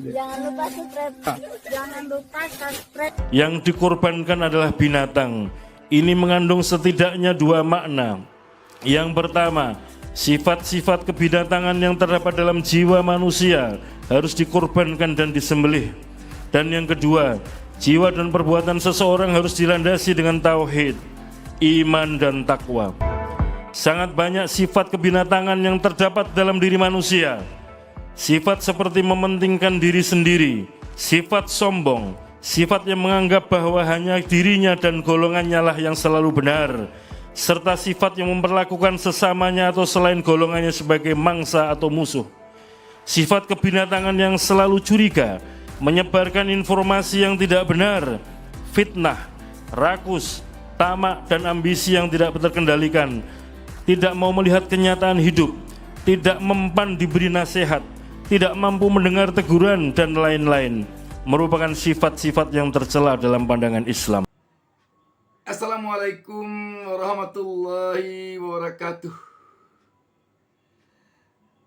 Jangan lupa subscribe. Jangan lupa subscribe. Yang dikorbankan adalah binatang. Ini mengandung setidaknya dua makna. Yang pertama, sifat-sifat kebinatangan yang terdapat dalam jiwa manusia harus dikorbankan dan disembelih. Dan yang kedua, jiwa dan perbuatan seseorang harus dilandasi dengan tauhid, iman dan takwa. Sangat banyak sifat kebinatangan yang terdapat dalam diri manusia. Sifat seperti mementingkan diri sendiri, sifat sombong, sifat yang menganggap bahwa hanya dirinya dan golongannya lah yang selalu benar, serta sifat yang memperlakukan sesamanya atau selain golongannya sebagai mangsa atau musuh. Sifat kebinatangan yang selalu curiga, menyebarkan informasi yang tidak benar, fitnah, rakus, tamak dan ambisi yang tidak terkendalikan, tidak mau melihat kenyataan hidup, tidak mempan diberi nasihat, tidak mampu mendengar teguran dan lain-lain, merupakan sifat-sifat yang tercela dalam pandangan Islam. Assalamualaikum warahmatullahi wabarakatuh.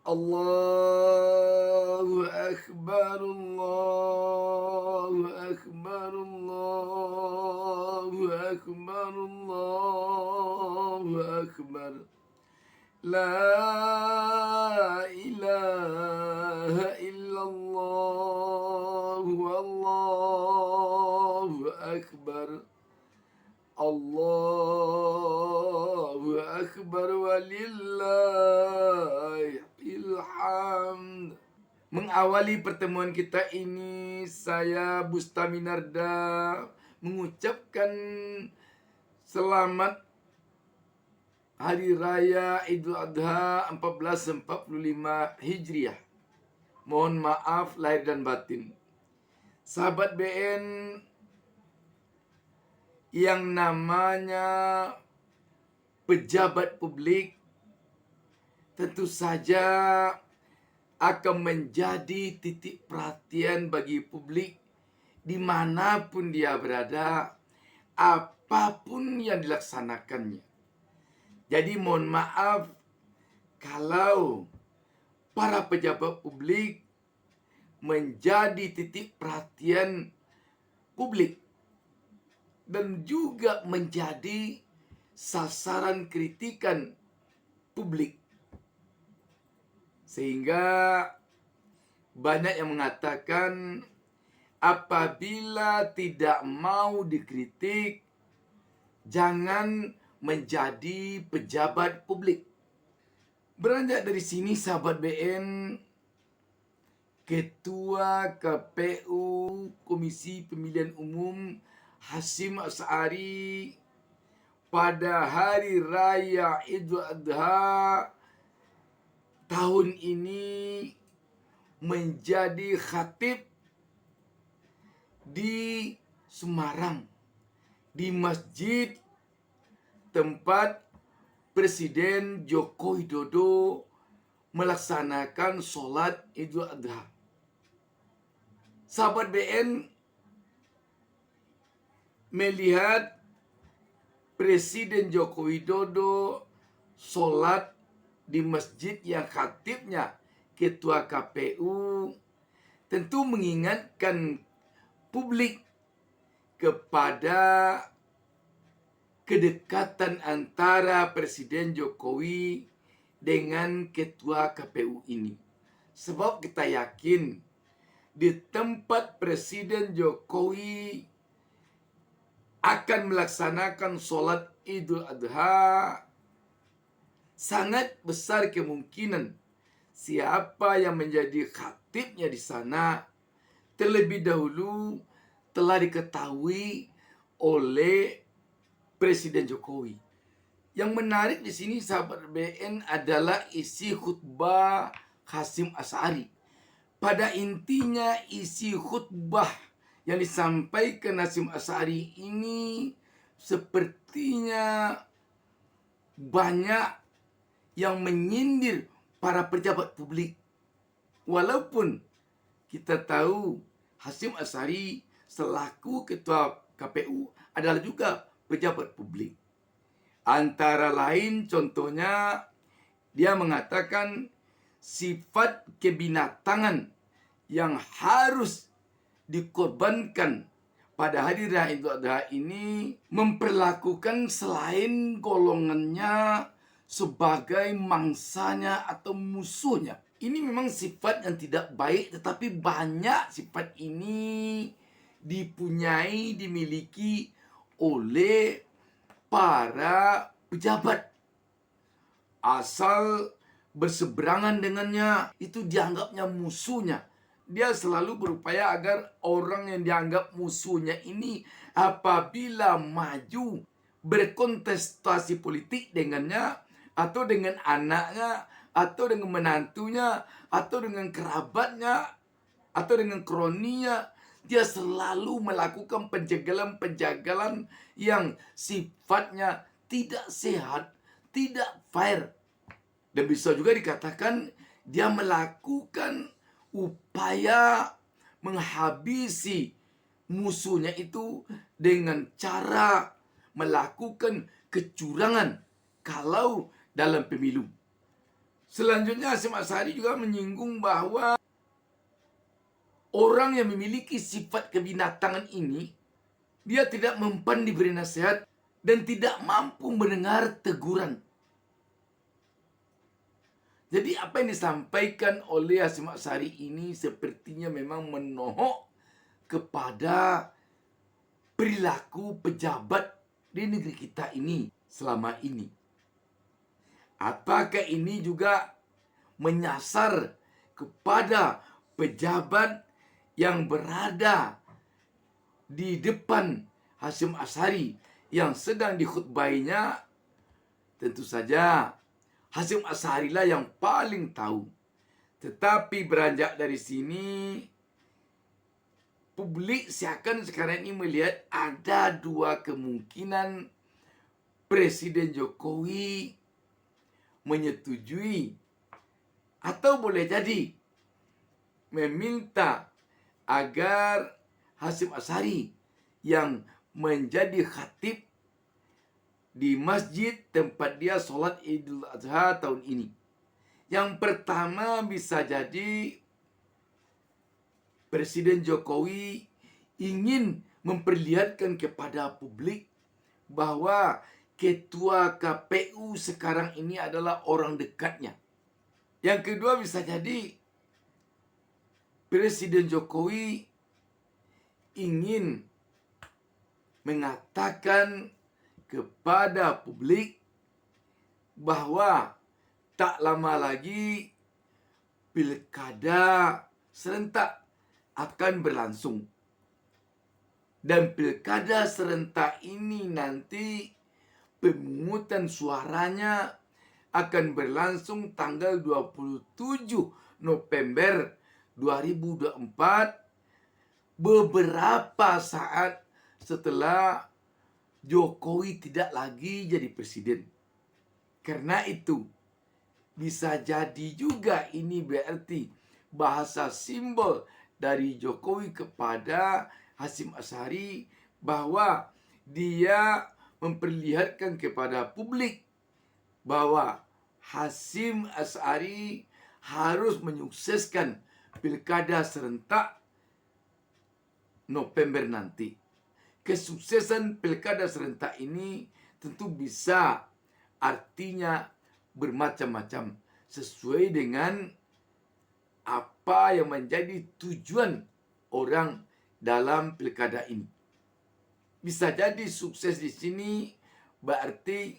Allahu Akbar, Allahu Akbar, Allahu Akbar, Allahu Akbar. La ilaha illallah, Allahu Akbar. Allahu Akbar walillahil hamd. Mengawali pertemuan kita ini, saya Bustami Narda mengucapkan selamat Hari Raya Idul Adha 1445 Hijriah. Mohon maaf lahir dan batin. Sahabat BN yang namanya pejabat publik tentu saja akan menjadi titik perhatian bagi publik dimanapun dia berada, apapun yang dilaksanakannya. Jadi mohon maaf kalau para pejabat publik menjadi titik perhatian publik dan juga menjadi sasaran kritikan publik. Sehingga banyak yang mengatakan apabila tidak mau dikritik, jangan menjadi pejabat publik. Beranjak dari sini sahabat BN, Ketua KPU Komisi Pemilihan Umum Hasyim Asy'ari pada Hari Raya Idul Adha tahun ini menjadi khatib di Semarang, di masjid tempat Presiden Joko Widodo melaksanakan sholat Idul Adha. Sahabat BN melihat Presiden Joko Widodo sholat di masjid yang khatibnya Ketua KPU, tentu mengingatkan publik kepada kedekatan antara Presiden Jokowi dengan Ketua KPU ini. Sebab kita yakin di tempat Presiden Jokowi akan melaksanakan sholat Idul Adha, sangat besar kemungkinan siapa yang menjadi khatibnya di sana terlebih dahulu telah diketahui oleh Presiden Jokowi. Yang menarik di sini sahabat BN adalah isi khutbah Hasyim Asy'ari. Pada intinya isi khutbah yang disampaikan Hasyim Asy'ari ini sepertinya banyak yang menyindir para pejabat publik. Walaupun kita tahu Hasyim Asy'ari selaku Ketua KPU adalah juga pejabat publik. Antara lain contohnya dia mengatakan sifat kebinatangan yang harus dikorbankan pada hari raya Idul Adha ini memperlakukan selain golongannya sebagai mangsanya atau musuhnya. Ini memang sifat yang tidak baik, tetapi banyak sifat ini dimiliki oleh para pejabat. Asal berseberangan dengannya, itu dianggapnya musuhnya. Dia selalu berupaya agar orang yang dianggap musuhnya ini apabila maju berkontestasi politik dengannya, atau dengan anaknya, atau dengan menantunya, atau dengan kerabatnya, atau dengan kroninya, dia selalu melakukan penjagalan-penjagalan yang sifatnya tidak sehat, tidak fair. Dan bisa juga dikatakan dia melakukan upaya menghabisi musuhnya itu dengan cara melakukan kecurangan kalau dalam pemilu. Selanjutnya Hasyim Asy'ari juga menyinggung bahwa orang yang memiliki sifat kebinatangan ini, dia tidak mempan diberi nasihat dan tidak mampu mendengar teguran. Jadi apa yang disampaikan oleh Hasyim Asy'ari ini sepertinya memang menohok kepada perilaku pejabat di negeri kita ini selama ini. Apakah ini juga menyasar kepada pejabat yang berada di depan Hasyim Asy'ari yang sedang dikhutbainya? Tentu saja Hasyim Asy'ari lah yang paling tahu. Tetapi beranjak dari sini, publik seakan sekarang ini melihat ada dua kemungkinan Presiden Jokowi menyetujui atau boleh jadi meminta agar Hasyim Asy'ari yang menjadi khatib di masjid tempat dia sholat Idul Adha tahun ini. Yang pertama, bisa jadi Presiden Jokowi ingin memperlihatkan kepada publik bahwa Ketua KPU sekarang ini adalah orang dekatnya. Yang kedua, bisa jadi Presiden Jokowi ingin mengatakan kepada publik bahwa tak lama lagi pilkada serentak akan berlangsung. Dan pilkada serentak ini nanti pemungutan suaranya akan berlangsung tanggal 27 November 2024, beberapa saat setelah Jokowi tidak lagi jadi presiden. Karena itu, bisa jadi juga ini berarti bahasa simbol dari Jokowi kepada Hasyim Asy'ari bahwa dia memperlihatkan kepada publik bahwa Hasyim Asy'ari harus menyukseskan pilkada serentak November nanti. Kesuksesan pilkada serentak ini tentu bisa artinya bermacam-macam sesuai dengan apa yang menjadi tujuan orang dalam pilkada ini. Bisa jadi sukses di sini berarti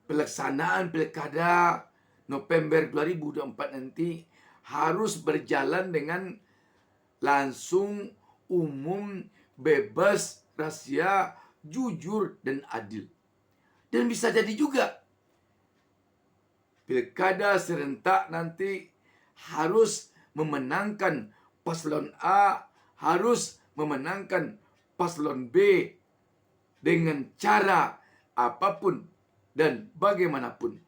pelaksanaan pilkada November 2024 nanti harus berjalan dengan langsung, umum, bebas, rahasia, jujur, dan adil. Dan bisa jadi juga pilkada serentak nanti harus memenangkan paslon A, harus memenangkan paslon B dengan cara apapun dan bagaimanapun.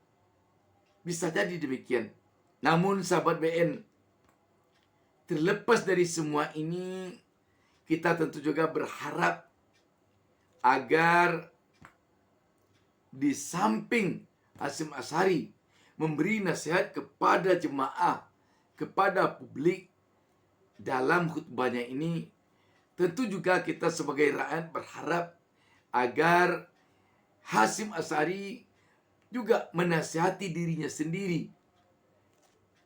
Bisa jadi demikian. Namun sahabat BN, terlepas dari semua ini, kita tentu juga berharap agar di samping Hasyim Asy'ari memberi nasihat kepada jemaah, kepada publik, dalam khutbahnya ini tentu juga kita sebagai rakyat berharap agar Hasyim Asy'ari juga menasihati dirinya sendiri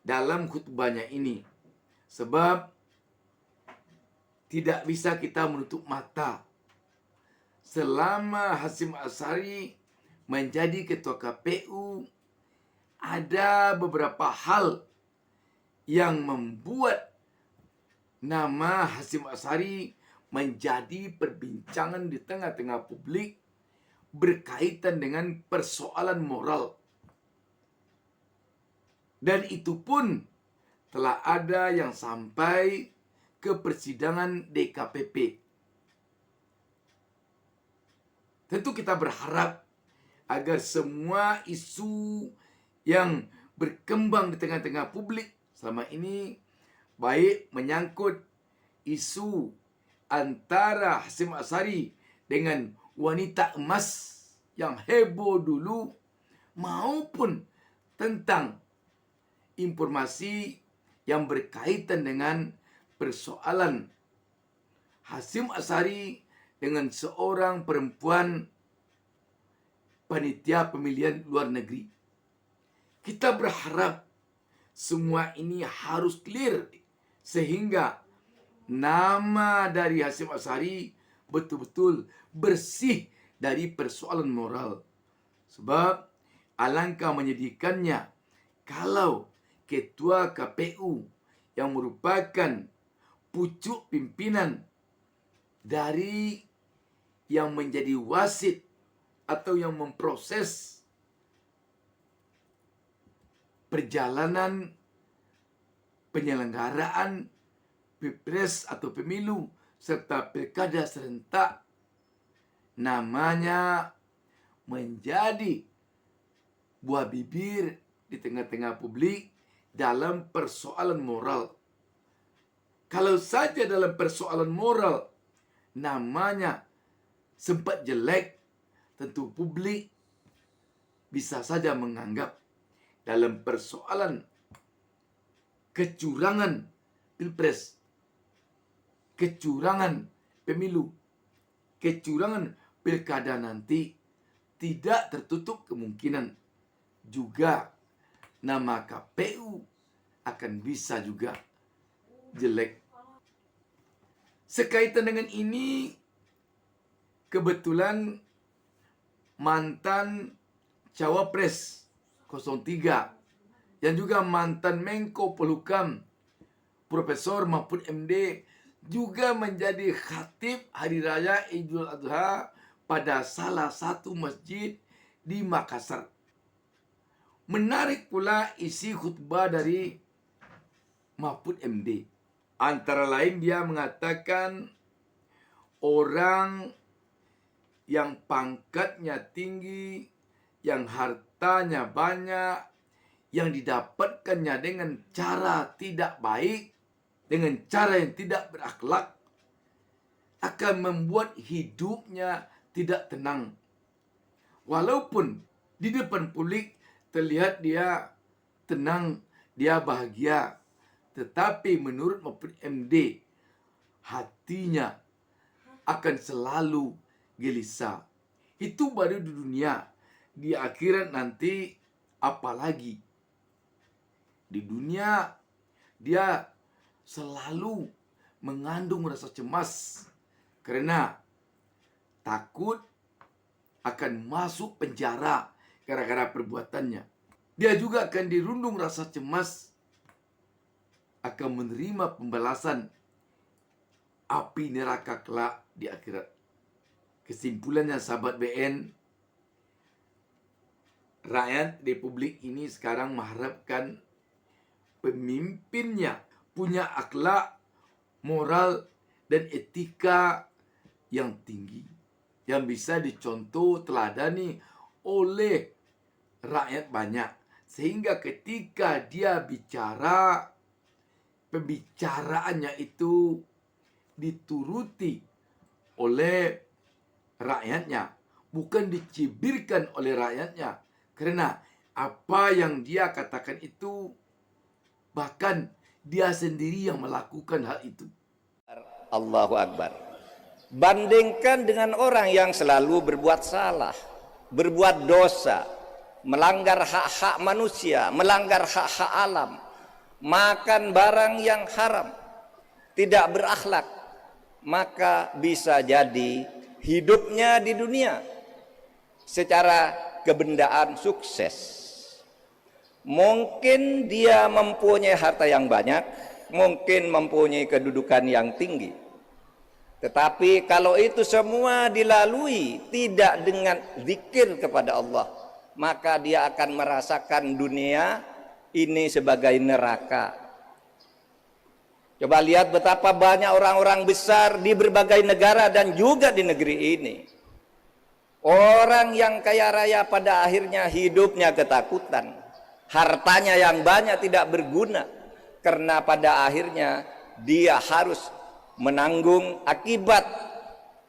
dalam khutbahnya ini. Sebab tidak bisa kita menutup mata selama Hasyim Asy'ari menjadi ketua KPU, ada beberapa hal yang membuat nama Hasyim Asy'ari menjadi perbincangan di tengah-tengah publik berkaitan dengan persoalan moral. Dan itu pun telah ada yang sampai ke persidangan DKPP. Tentu kita berharap agar semua isu yang berkembang di tengah-tengah publik selama ini, baik menyangkut isu antara Hasyim Asy'ari dengan wanita emas yang heboh dulu, maupun tentang informasi yang berkaitan dengan persoalan Hasyim Asy'ari dengan seorang perempuan panitia pemilihan luar negeri. Kita berharap semua ini harus clear sehingga nama dari Hasyim Asy'ari betul-betul bersih dari persoalan moral. Sebab alangkah menyedihkannya kalau ketua KPU yang merupakan pucuk pimpinan dari yang menjadi wasit atau yang memproses perjalanan penyelenggaraan Pilpres atau pemilu serta pilkada serentak, namanya menjadi buah bibir di tengah-tengah publik dalam persoalan moral. Kalau saja dalam persoalan moral namanya sempat jelek, tentu publik bisa saja menganggap dalam persoalan kecurangan Pilpres, kecurangan pemilu, kecurangan pilkada nanti, tidak tertutup kemungkinan juga nama KPU akan bisa juga jelek. Sekaitan dengan ini, kebetulan mantan Cawapres 03 yang juga mantan Menko Polhukam Profesor Mahfud MD juga menjadi khatib Hari Raya Idul Adha pada salah satu masjid di Makassar. Menarik pula isi khutbah dari Mahfud MD. Antara lain dia mengatakan orang yang pangkatnya tinggi, yang hartanya banyak, yang didapatkannya dengan cara tidak baik, dengan cara yang tidak berakhlak, akan membuat hidupnya tidak tenang. Walaupun di depan publik terlihat dia tenang, dia bahagia, tetapi menurut Mahfud MD, hatinya akan selalu gelisah. Itu baru di dunia. Di akhirat nanti apalagi. Di dunia dia selalu mengandung rasa cemas karena takut akan masuk penjara gara-gara perbuatannya. Dia juga akan dirundung rasa cemas akan menerima pembalasan api neraka kelak di akhirat. Kesimpulannya sahabat BN, rakyat Republik ini sekarang mengharapkan pemimpinnya punya akhlak, moral, dan etika yang tinggi, yang bisa dicontoh teladani oleh rakyat banyak. Sehingga ketika dia bicara, pembicaraannya itu dituruti oleh rakyatnya, bukan dicibirkan oleh rakyatnya. Karena apa yang dia katakan itu bahkan dia sendiri yang melakukan hal itu. Allahu Akbar. Bandingkan dengan orang yang selalu berbuat salah, berbuat dosa, melanggar hak-hak manusia, melanggar hak-hak alam, makan barang yang haram, tidak berakhlak, maka bisa jadi hidupnya di dunia secara kebendaan sukses. Mungkin dia mempunyai harta yang banyak, mungkin mempunyai kedudukan yang tinggi. Tetapi kalau itu semua dilalui tidak dengan zikir kepada Allah, maka dia akan merasakan dunia ini sebagai neraka. Coba lihat betapa banyak orang-orang besar di berbagai negara dan juga di negeri ini. Orang yang kaya raya pada akhirnya hidupnya ketakutan. Hartanya yang banyak tidak berguna. Karena pada akhirnya dia harus menanggung akibat.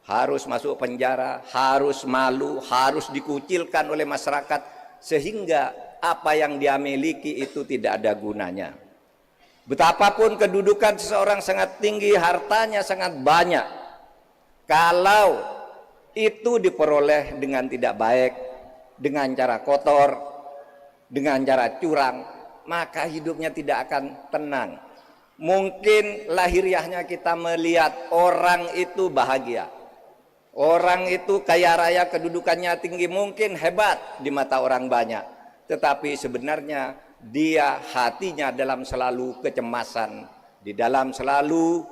Harus masuk penjara, harus malu, harus dikucilkan oleh masyarakat. Sehingga apa yang dia miliki itu tidak ada gunanya. Betapapun kedudukan seseorang sangat tinggi, hartanya sangat banyak, kalau itu diperoleh dengan tidak baik, dengan cara kotor, dengan cara curang, maka hidupnya tidak akan tenang. Mungkin lahiriahnya kita melihat orang itu bahagia, orang itu kaya raya, kedudukannya tinggi, mungkin hebat di mata orang banyak, tetapi sebenarnya dia hatinya dalam selalu kecemasan, di dalam selalu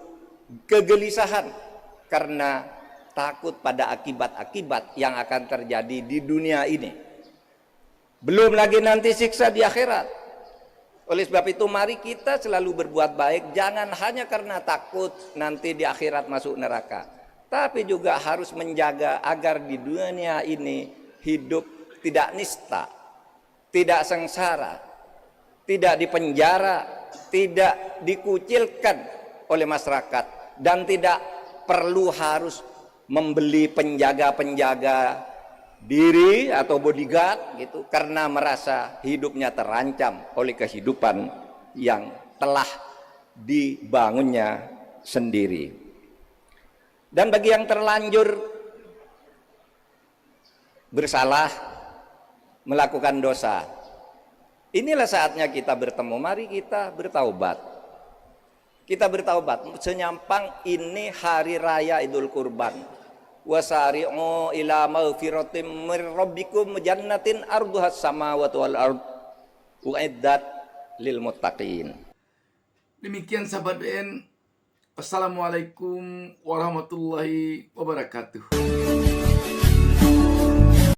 kegelisahan karena takut pada akibat-akibat yang akan terjadi di dunia ini. Belum lagi nanti siksa di akhirat. Oleh sebab itu mari kita selalu berbuat baik, jangan hanya karena takut nanti di akhirat masuk neraka, tapi juga harus menjaga agar di dunia ini hidup tidak nista, tidak sengsara, tidak dipenjara, tidak dikucilkan oleh masyarakat, dan tidak perlu harus membeli penjaga-penjaga diri atau bodyguard gitu karena merasa hidupnya terancam oleh kehidupan yang telah dibangunnya sendiri. Dan bagi yang terlanjur bersalah, melakukan dosa, inilah saatnya kita bertemu. Mari kita bertaubat. Kita bertaubat. Senyampang ini hari raya Idul Kurban. Wasari'u ila maghfiratin mir rabbikum jannatin arduhas samawati wal ard uiddat lil muttaqin. Demikian sahabat BN. Assalamualaikum warahmatullahi wabarakatuh.